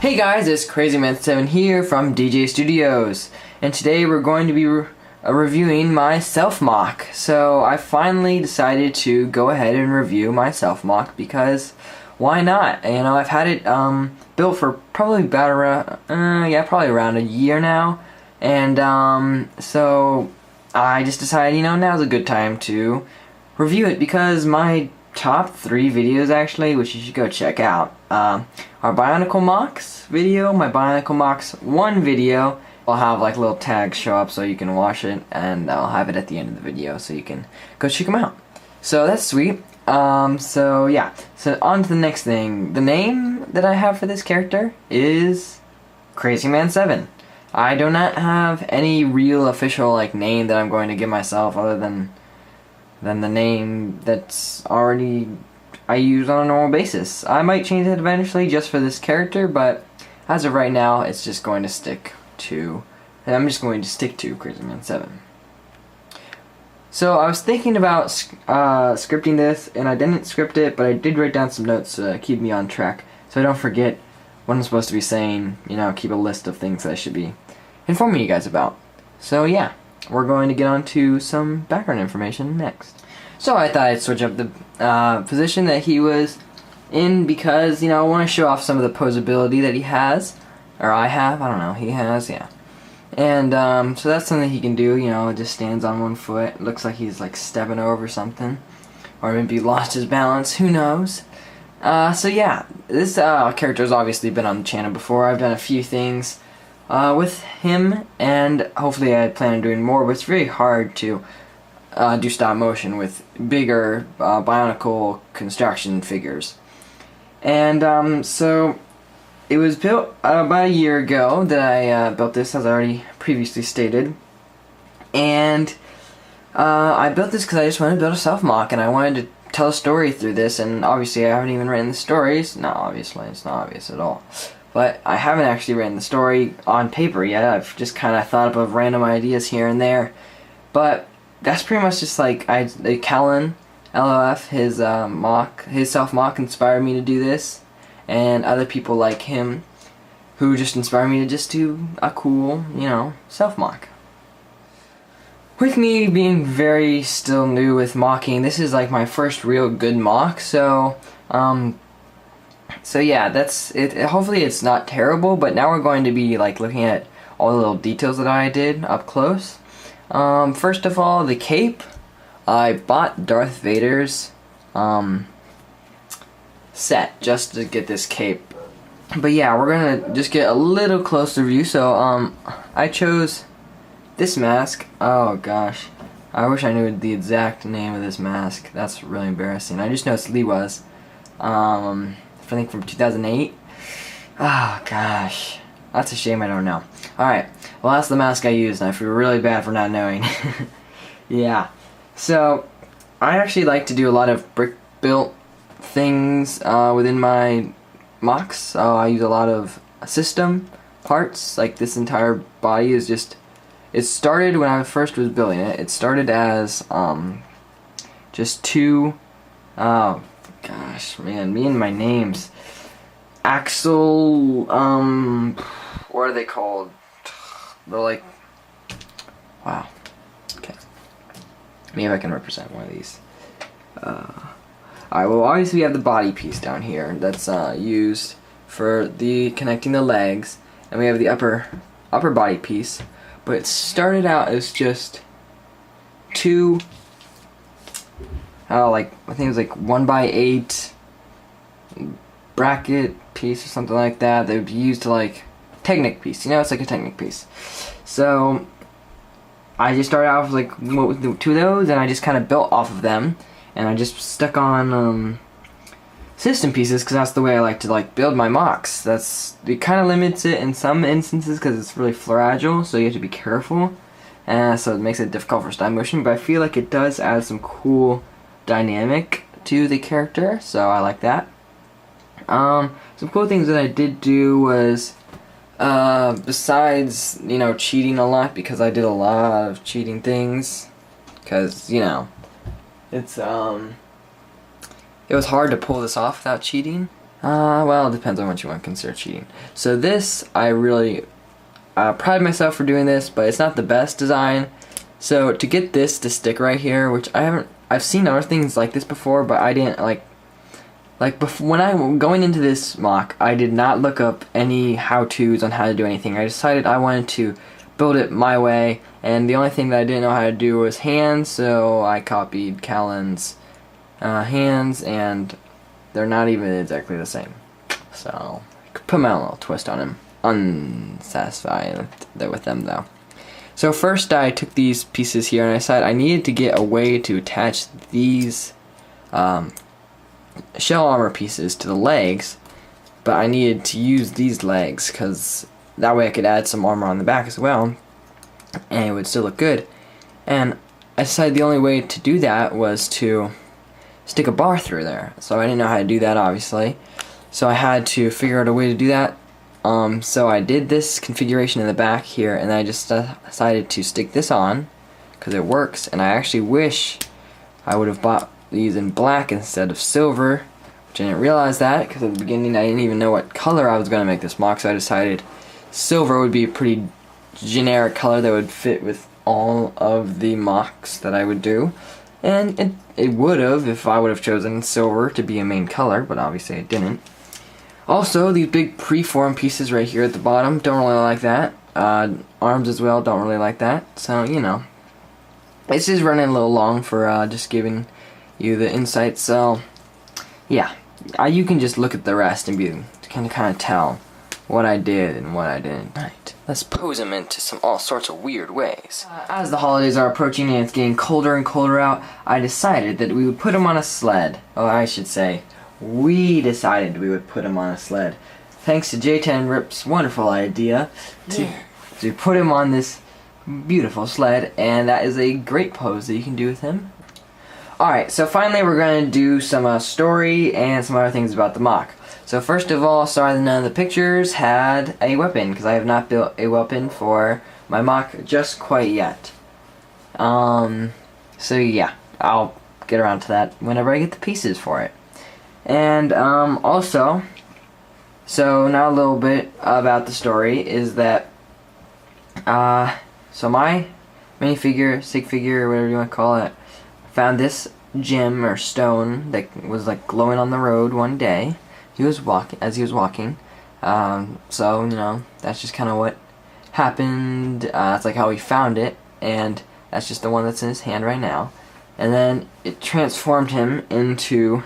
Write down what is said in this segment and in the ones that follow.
Hey guys, it's CrazyMan7 here from DJ Studios, and today we're going to be reviewing my Self-Moc. So I finally decided to go ahead and review my Self-Moc because why not? You know, I've had it built for probably about around a year now, and so I just decided, you know, now's a good time to review it because my top 3 videos actually, which you should go check out, our Bionicle Mocs video, my Bionicle Mocs 1 video. I'll have like little tags show up so you can watch it, and I'll have it at the end of the video so you can go check them out. So that's sweet. So yeah, so on to the next thing. The name that I have for this character is CrazyMan7. I do not have any real official like name that I'm going to give myself other than the name that's already I use on a normal basis. I might change it eventually just for this character, but as of right now, it's just going to stick to, and I'm just going to stick to CrazyMan7. So I was thinking about scripting this, and I didn't script it, but I did write down some notes to keep me on track, so I don't forget what I'm supposed to be saying. You know, keep a list of things that I should be informing you guys about. So yeah, we're going to get on to some background information next. So I thought I'd switch up the position that he was in because, you know, I want to show off some of the posability that he has, or I have, I don't know, he has, yeah. And so that's something he can do, you know, it just stands on one foot. It looks like he's like stepping over something, or maybe lost his balance, who knows. So yeah, this character has obviously been on the channel before. I've done a few things with him, and hopefully I plan on doing more, but it's very hard to do stop motion with bigger Bionicle construction figures. And so it was built about a year ago that I built this, as I already previously stated. And I built this because I just wanted to build a Self-Moc, and I wanted to tell a story through this, and obviously I haven't even written the stories. No, obviously, it's not obvious at all. But I haven't actually written the story on paper yet. I've just kind of thought up of random ideas here and there. But that's pretty much just like, Callan, LOF, his Self-Moc inspired me to do this. And other people like him who just inspired me to just do a cool, you know, Self-Moc. With me being very still new with mocking, this is like my first real good mock, so yeah, that's it. Hopefully it's not terrible, but now we're going to be like looking at all the little details that I did up close. First of all, the cape. I bought Darth Vader's set just to get this cape. But yeah, we're gonna just get a little closer view. So I chose this mask. Oh gosh, I wish I knew the exact name of this mask. That's really embarrassing. I just know it's Liwa's. I think from 2008. Oh gosh, that's a shame I don't know. Alright, well that's the mask I used, and I feel really bad for not knowing. Yeah, so I actually like to do a lot of brick built things within my mocks. I use a lot of system parts. Like this entire body is just, it started when I first was building it. It started as just two, oh gosh, man, me and my names. Axle, what are they called? They're like, wow, okay. Maybe I can represent one of these. Alright, well obviously we have the body piece down here that's used for the connecting the legs, and we have the upper body piece. But it started out as just two, like I think it was like 1x8 bracket piece or something like that. They would be used to like Technic piece, you know, it's like a Technic piece. So I just started off like with 2 of those, and I just kind of built off of them, and I just stuck on system pieces because that's the way I like to like build my mocks. It kind of limits it in some instances because it's really fragile, so you have to be careful, and so it makes it difficult for stop motion. But I feel like it does add some cool dynamic to the character, so I like that. Some cool things that I did do was, besides, you know, cheating a lot, because I did a lot of cheating things, because, you know, it was hard to pull this off without cheating. Well, it depends on what you want to consider cheating. So this, I really pride myself for doing this, but it's not the best design. So to get this to stick right here, which I've seen other things like this before, but I didn't before, when I was going into this mock, I did not look up any how-tos on how to do anything. I decided I wanted to build it my way, and the only thing that I didn't know how to do was hands, so I copied Callan's hands, and they're not even exactly the same. So I could put my own little twist on him. Unsatisfied with them though. So first I took these pieces here and I decided I needed to get a way to attach these shell armor pieces to the legs, but I needed to use these legs because that way I could add some armor on the back as well and it would still look good. And I decided the only way to do that was to stick a bar through there. So I didn't know how to do that, obviously, so I had to figure out a way to do that. So I did this configuration in the back here, and I just decided to stick this on because it works. And I actually wish I would have bought these in black instead of silver, which I didn't realize that because at the beginning I didn't even know what color I was going to make this mock, so I decided silver would be a pretty generic color that would fit with all of the mocks that I would do. And it would have if I would have chosen silver to be a main color, but obviously I didn't. Also, these big preform pieces right here at the bottom, don't really like that. Arms as well, don't really like that. So, you know, this is running a little long for just giving you the insight. So, yeah, you can just look at the rest and kind of tell what I did and what I didn't. Right, let's pose them into all sorts of weird ways. As the holidays are approaching and it's getting colder and colder out, I decided that we would put them on a sled. Oh, I should say, we decided we would put him on a sled. Thanks to J10 Rip's wonderful idea to put him on this beautiful sled, and that is a great pose that you can do with him. Alright, so finally we're going to do some story and some other things about the mock. So first of all, sorry that none of the pictures had a weapon, because I have not built a weapon for my mock just quite yet. So yeah, I'll get around to that whenever I get the pieces for it. And also, so now a little bit about the story is that so my minifigure, sig figure, or whatever you want to call it, found this gem or stone that was like glowing on the road one day. He was walking. So you know, that's just kind of what happened. It's like how he found it, and that's just the one that's in his hand right now. And then it transformed him into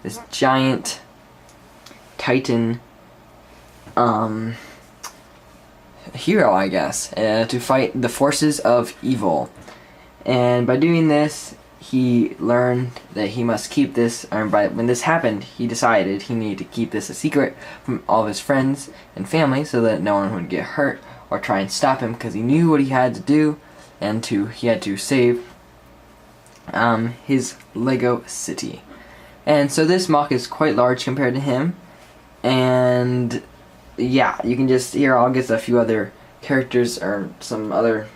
this giant Titan hero, I guess, to fight the forces of evil. And by doing this, he learned that he must keep this, when this happened, he decided he needed to keep this a secret from all of his friends and family so that no one would get hurt or try and stop him, because he knew what he had to do, and he had to save his Lego city. And so this mock is quite large compared to him, and yeah, you can just, here I'll get a few other characters or some other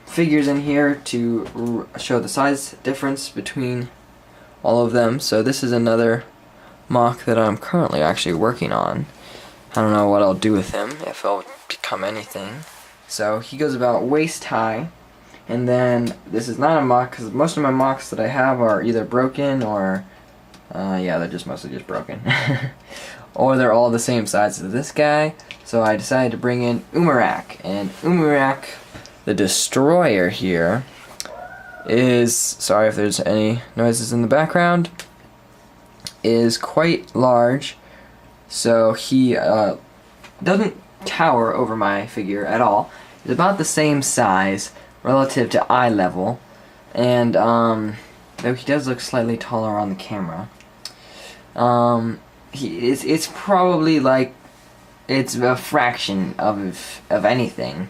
figures in here to show the size difference between all of them. So this is another mock that I'm currently actually working on. I don't know what I'll do with him, if he'll become anything. So he goes about waist high. And then this is not a mock, because most of my mocks that I have are either broken or, yeah, they're just mostly just broken. Or they're all the same size as this guy. So I decided to bring in Umarak. And Umarak, the Destroyer here, is, sorry if there's any noises in the background, is quite large. So he doesn't tower over my figure at all. He's about the same size relative to eye level, and though he does look slightly taller on the camera, it's probably like it's a fraction of anything.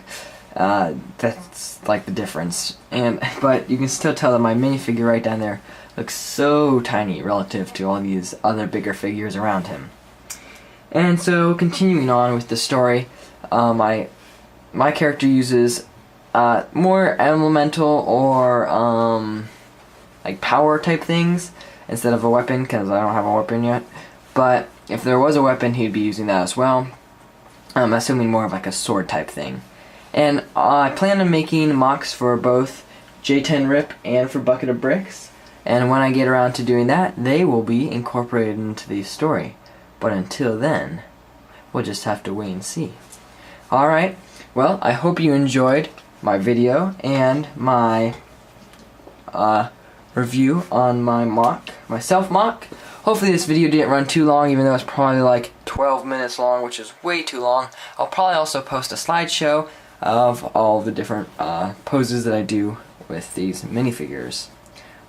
That's like the difference, but you can still tell that my minifigure right down there looks so tiny relative to all these other bigger figures around him. And so continuing on with the story, my character uses more elemental or like power type things instead of a weapon, because I don't have a weapon yet. but if there was a weapon, he'd be using that as well. I'm assuming more of like a sword type thing. And I plan on making mocks for both J10 Rip and for Bucket of Bricks. And when I get around to doing that, they will be incorporated into the story. But until then, we'll just have to wait and see. Alright, well, I hope you enjoyed my video and my review on my mock, my Self-Moc. Hopefully this video didn't run too long, even though it's probably like 12 minutes long, which is way too long. I'll probably also post a slideshow of all the different poses that I do with these minifigures.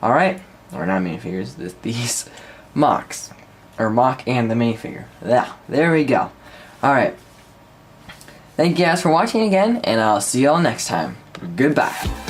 Alright, or not minifigures, these mocks. Or mock and the minifigure. Yeah, there we go. Alright. Thank you guys for watching again, and I'll see y'all next time. Goodbye.